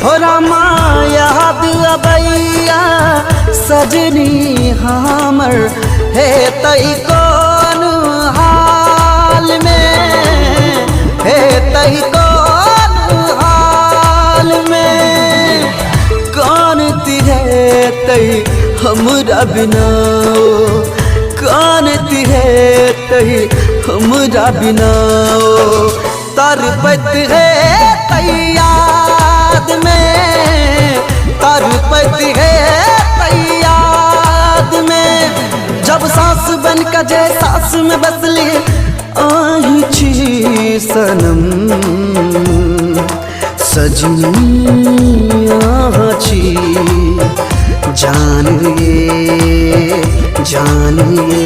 हो रामा याद अबैया सजनी हमर हे तई कौन हाल में, हे तई कौन हाल में। कौन तिहे तई हमरा बिना, कौन तिहे तई हमरा बिना। तरपत है तई याद में, तरपत है तई याद में। जब सांस बन का जे सांस में बसली आही छी सनम, सजनी आहा छी जानिए जानिए।